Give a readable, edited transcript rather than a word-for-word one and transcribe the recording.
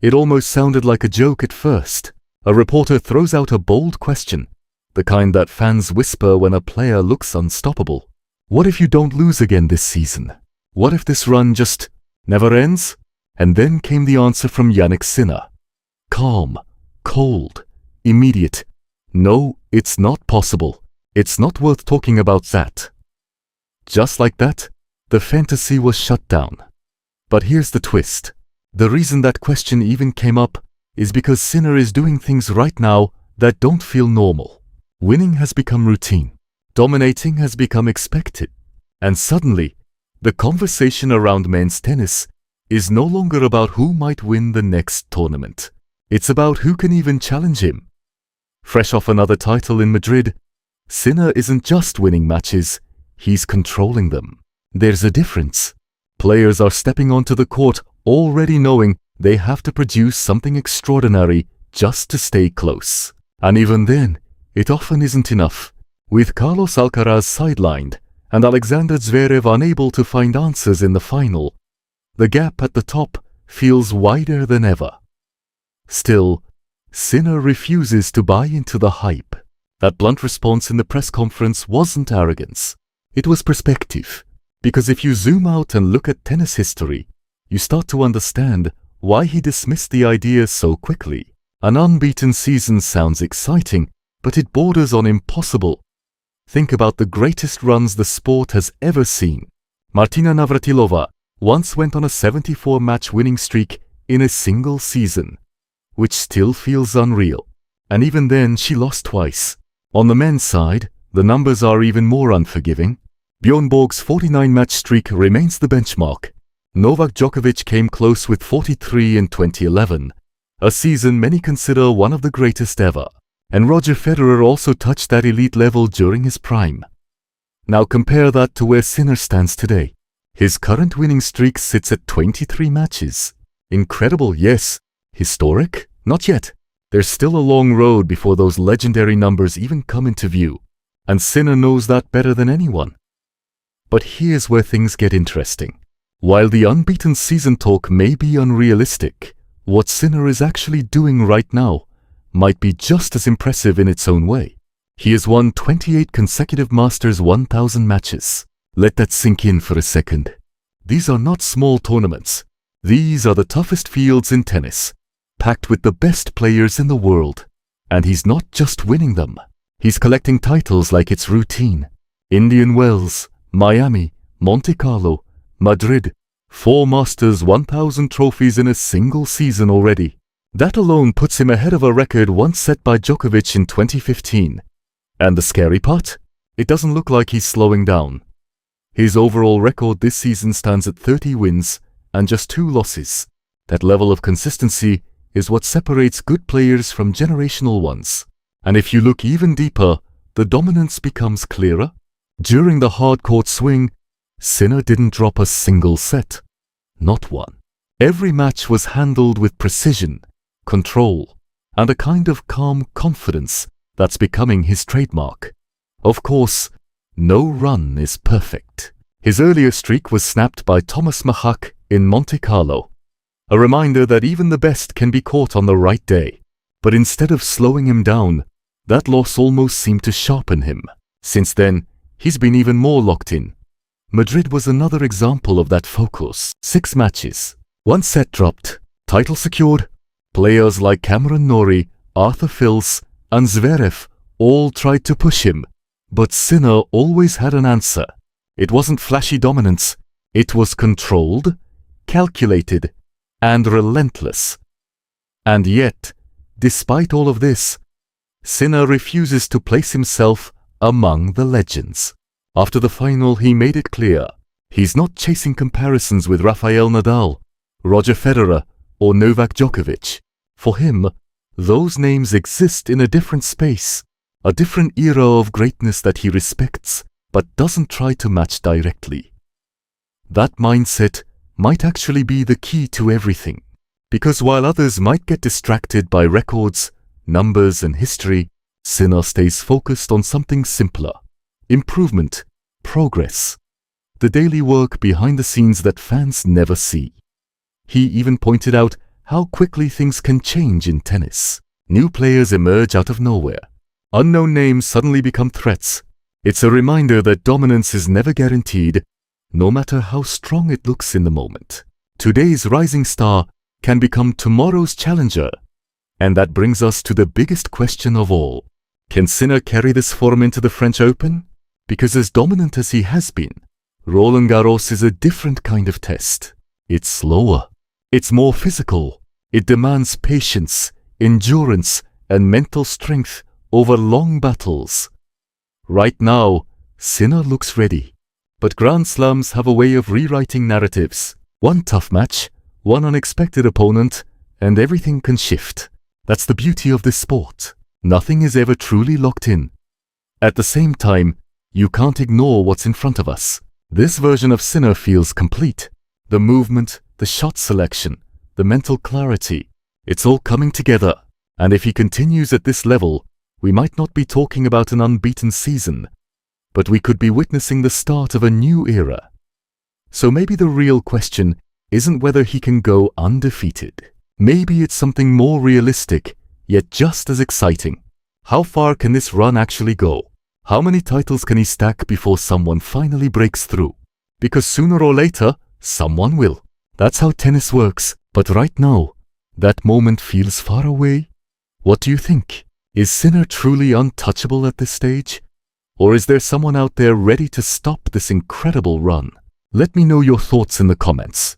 It almost sounded like a joke at first. A reporter throws out a bold question, the kind that fans whisper when a player looks unstoppable. What if you don't lose again this season? What if this run just never ends? And then came the answer from Jannik Sinner. Calm, cold, immediate. No, it's not possible. It's not worth talking about that. Just like that, the fantasy was shut down. But here's the twist. The reason that question even came up is because Sinner is doing things right now that don't feel normal. Winning has become routine. Dominating has become expected. And suddenly, the conversation around men's tennis is no longer about who might win the next tournament. It's about who can even challenge him. Fresh off another title in Madrid, Sinner isn't just winning matches, he's controlling them. There's a difference. Players are stepping onto the court already knowing they have to produce something extraordinary just to stay close. And even then, it often isn't enough. With Carlos Alcaraz sidelined and Alexander Zverev unable to find answers in the final, the gap at the top feels wider than ever. Still, Sinner refuses to buy into the hype. That blunt response in the press conference wasn't arrogance. It was perspective. Because if you zoom out and look at tennis history, you start to understand why he dismissed the idea so quickly. An unbeaten season sounds exciting, but it borders on impossible. Think about the greatest runs the sport has ever seen. Martina Navratilova once went on a 74-match winning streak in a single season, which still feels unreal. And even then, she lost twice. On the men's side, the numbers are even more unforgiving. Bjorn Borg's 49-match streak remains the benchmark. Novak Djokovic came close with 43 in 2011, a season many consider one of the greatest ever. And Roger Federer also touched that elite level during his prime. Now compare that to where Sinner stands today. His current winning streak sits at 23 matches. Incredible, yes. Historic? Not yet. There's still a long road before those legendary numbers even come into view. And Sinner knows that better than anyone. But here's where things get interesting. While the unbeaten season talk may be unrealistic, what Sinner is actually doing right now might be just as impressive in its own way. He has won 28 consecutive Masters 1000 matches. Let that sink in for a second. These are not small tournaments. These are the toughest fields in tennis, packed with the best players in the world. And he's not just winning them. He's collecting titles like it's routine. Indian Wells, Miami, Monte Carlo, Madrid, 4 Masters 1000 trophies in a single season already. That alone puts him ahead of a record once set by Djokovic in 2015. And the scary part? It doesn't look like he's slowing down. His overall record this season stands at 30 wins and just 2 losses. That level of consistency is what separates good players from generational ones. And if you look even deeper, the dominance becomes clearer. During the hard-court swing, Sinner didn't drop a single set. Not one. Every match was handled with precision, control, and a kind of calm confidence that's becoming his trademark. Of course, no run is perfect. His earlier streak was snapped by Thomas Mahak in Monte Carlo, a reminder that even the best can be caught on the right day. But instead of slowing him down, that loss almost seemed to sharpen him. Since then, he's been even more locked in. Madrid was another example of that focus. 6 matches, 1 set dropped, title secured. Players like Cameron Norrie, Arthur Fils, and Zverev all tried to push him, but Sinner always had an answer. It wasn't flashy dominance. It was controlled, calculated, and relentless. And yet, despite all of this, Sinner refuses to place himself among the legends. After the final, he made it clear he's not chasing comparisons with Rafael Nadal, Roger Federer, or Novak Djokovic. For him, those names exist in a different space, a different era of greatness that he respects but doesn't try to match directly. That mindset might actually be the key to everything. Because while others might get distracted by records, numbers, and history, Sinner stays focused on something simpler. Improvement, progress, the daily work behind the scenes that fans never see. He even pointed out how quickly things can change in tennis. New players emerge out of nowhere. Unknown names suddenly become threats. It's a reminder that dominance is never guaranteed, no matter how strong it looks in the moment. Today's rising star can become tomorrow's challenger. And that brings us to the biggest question of all. Can Sinner carry this form into the French Open? Because as dominant as he has been, Roland Garros is a different kind of test. It's slower. It's more physical. It demands patience, endurance, and mental strength over long battles. Right now, Sinner looks ready. But Grand Slams have a way of rewriting narratives. One tough match, one unexpected opponent, and everything can shift. That's the beauty of this sport. Nothing is ever truly locked in. At the same time, you can't ignore what's in front of us. This version of Sinner feels complete. The movement, the shot selection, the mental clarity, it's all coming together. And if he continues at this level, we might not be talking about an unbeaten season, but we could be witnessing the start of a new era. So maybe the real question isn't whether he can go undefeated. Maybe it's something more realistic, yet just as exciting. How far can this run actually go? How many titles can he stack before someone finally breaks through? Because sooner or later, someone will. That's how tennis works. But right now, that moment feels far away. What do you think? Is Sinner truly untouchable at this stage? Or is there someone out there ready to stop this incredible run? Let me know your thoughts in the comments.